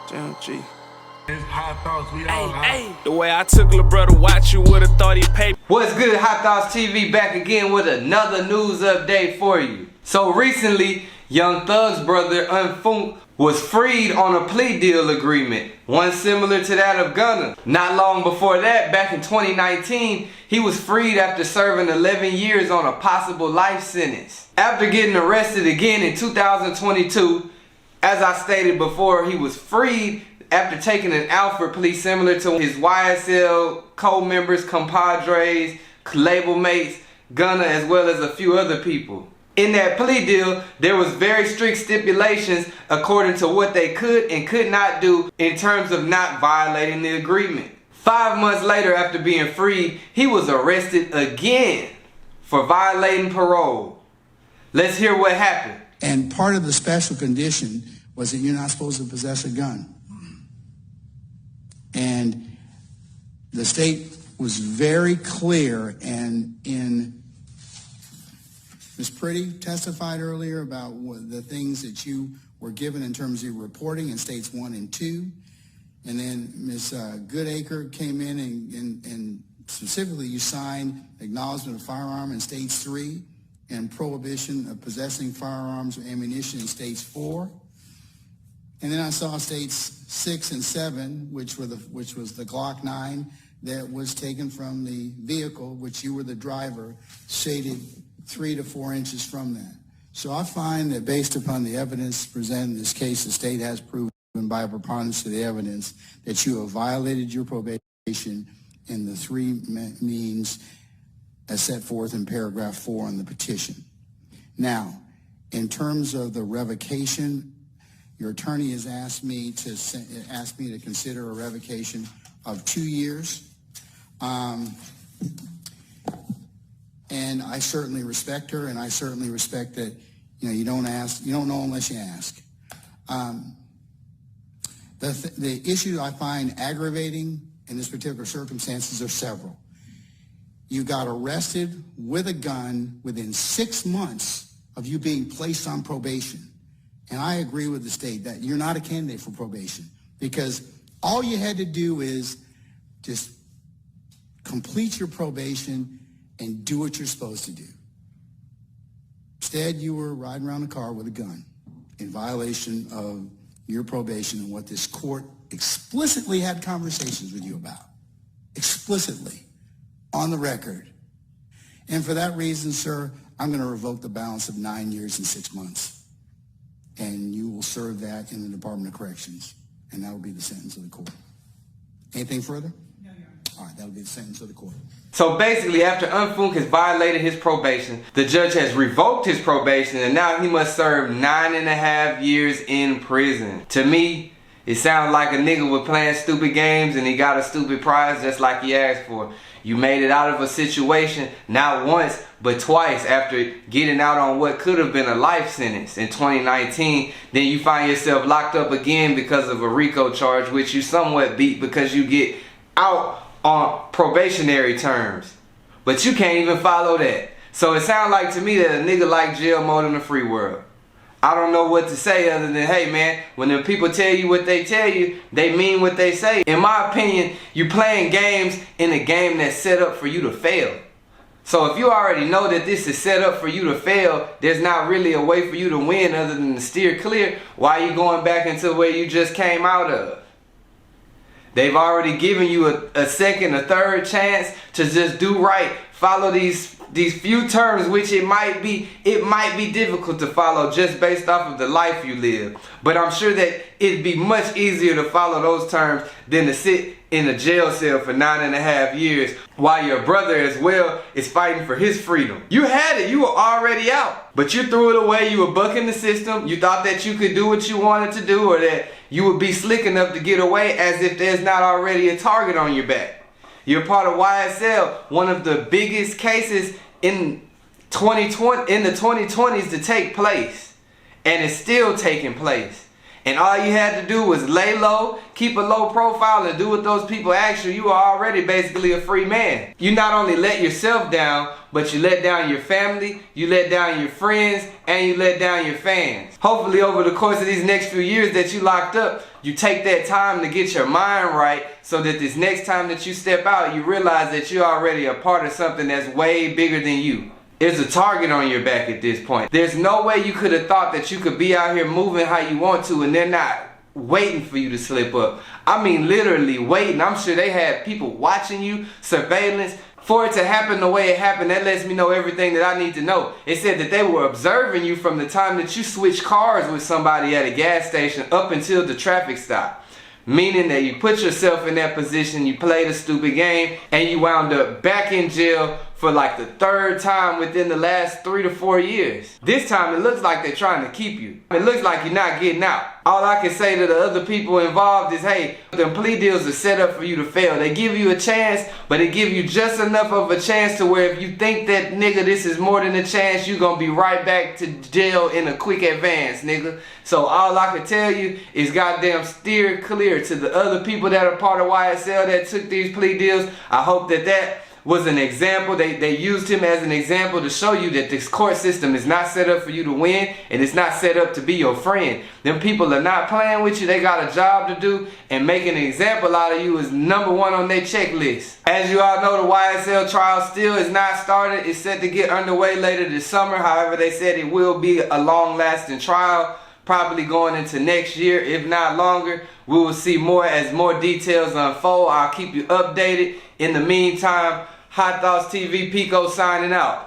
Jam G. It's High Thoughts, we all high. The way I took lil' brother, watch you would've thought he paid. What's good, HighThoughtsTV back again with another news update for you. So recently, Young Thug's brother Unfoonk was freed on a plea deal agreement, one similar to that of Gunna. Not long before that, back in 2019, he was freed after serving 11 years on a possible life sentence. After getting arrested again in 2022, as I stated before, he was freed after taking an Alford plea similar to his YSL co-members, compadres, label mates, Gunna, as well as a few other people. In that plea deal, there was very strict stipulations according to what they could and could not do in terms of not violating the agreement. 5 months later, after being freed, he was arrested again for violating parole. Let's hear what happened. And part of the special condition was that you're not supposed to possess a gun. And the state was very clear, and in Ms. Pretty testified earlier about the things that you were given in terms of your reporting in states 1 and 2. And then Ms. Goodacre came in and specifically you signed acknowledgement of firearm in states 3 and prohibition of possessing firearms or ammunition in states 4. And then I saw states 6 and 7, which was the Glock 9 that was taken from the vehicle, which you were the driver, shaded 3 to 4 inches from that. So I find that based upon the evidence presented in this case, the state has proven by a preponderance of the evidence that you have violated your probation in the 3 means as set forth in paragraph 4 on the petition. Now, in terms of the revocation, your attorney has asked me to consider a revocation of 2 years. And I certainly respect her, and I certainly respect that, you don't know unless you ask. The issue I find aggravating in this particular circumstances are several. You got arrested with a gun within 6 months of you being placed on probation. And I agree with the state that you're not a candidate for probation because all you had to do is just complete your probation and do what you're supposed to do. Instead, you were riding around the car with a gun in violation of your probation and what this court explicitly had conversations with you about. Explicitly. On the record. And for that reason, sir, I'm going to revoke the balance of 9 years and 6 months. And you will serve that in the Department of Corrections. And that will be the sentence of the court. Anything further? No, Your Honor. All right, that will be the sentence of the court. So basically, after Unfoonk has violated his probation, the judge has revoked his probation, and now he must serve 9.5 years in prison. To me, it sounds like a nigga was playing stupid games and he got a stupid prize just like he asked for. You made it out of a situation not once, but twice after getting out on what could have been a life sentence in 2019. Then you find yourself locked up again because of a RICO charge, which you somewhat beat because you get out on probationary terms. But you can't even follow that. So it sounds like to me that a nigga like jail more than the free world. I don't know what to say other than, hey man, when the people tell you what they tell you, they mean what they say. In my opinion, you're playing games in a game that's set up for you to fail. So if you already know that this is set up for you to fail, there's not really a way for you to win other than to steer clear. Why are you going back into where you just came out of? They've already given you a second, a third chance to just do right. Follow these few terms, which it might be difficult to follow just based off of the life you live. But I'm sure that it'd be much easier to follow those terms than to sit in a jail cell for 9.5 years while your brother as well is fighting for his freedom. You had it, you were already out, but you threw it away. You were bucking the system. You thought that you could do what you wanted to do, or that you would be slick enough to get away, as if there's not already a target on your back. You're part of YSL, one of the biggest cases in the 2020s to take place, and it's still taking place. and all you had to do was lay low, keep a low profile, and do what those people ask you, you are already basically a free man. You not only let yourself down, but you let down your family, you let down your friends, and you let down your fans. Hopefully over the course of these next few years that you locked up, you take that time to get your mind right so that this next time that you step out, you realize that you're already a part of something that's way bigger than you. There's a target on your back at this point. There's no way you could have thought that you could be out here moving how you want to and they're not waiting for you to slip up. I mean literally waiting. I'm sure they had people watching you, surveillance. For it to happen the way it happened, that lets me know everything that I need to know. It said that they were observing you from the time that you switched cars with somebody at a gas station up until the traffic stop. Meaning that you put yourself in that position, you played a stupid game, and you wound up back in jail for like the third time within the last 3 to 4 years. This time it looks like they're trying to keep you. It looks like you're not getting out. All I can say to the other people involved is, hey, the plea deals are set up for you to fail. They give you a chance, but they give you just enough of a chance to where if you think that, nigga, this is more than a chance, you're gonna be right back to jail in a quick advance, nigga. So all I can tell you is goddamn steer clear. To the other people that are part of YSL that took these plea deals, I hope that was an example. They used him as an example to show you that this court system is not set up for you to win, and it's not set up to be your friend. Them people are not playing with you. They got a job to do, and making an example out of you is #1 on their checklist. As you all know, the YSL trial still is not started. It's set to get underway later this summer. However, they said it will be a long-lasting trial, probably going into next year, if not longer. We will see more as more details unfold. I'll keep you updated. In the meantime, HighThoughtsTV Pico signing out.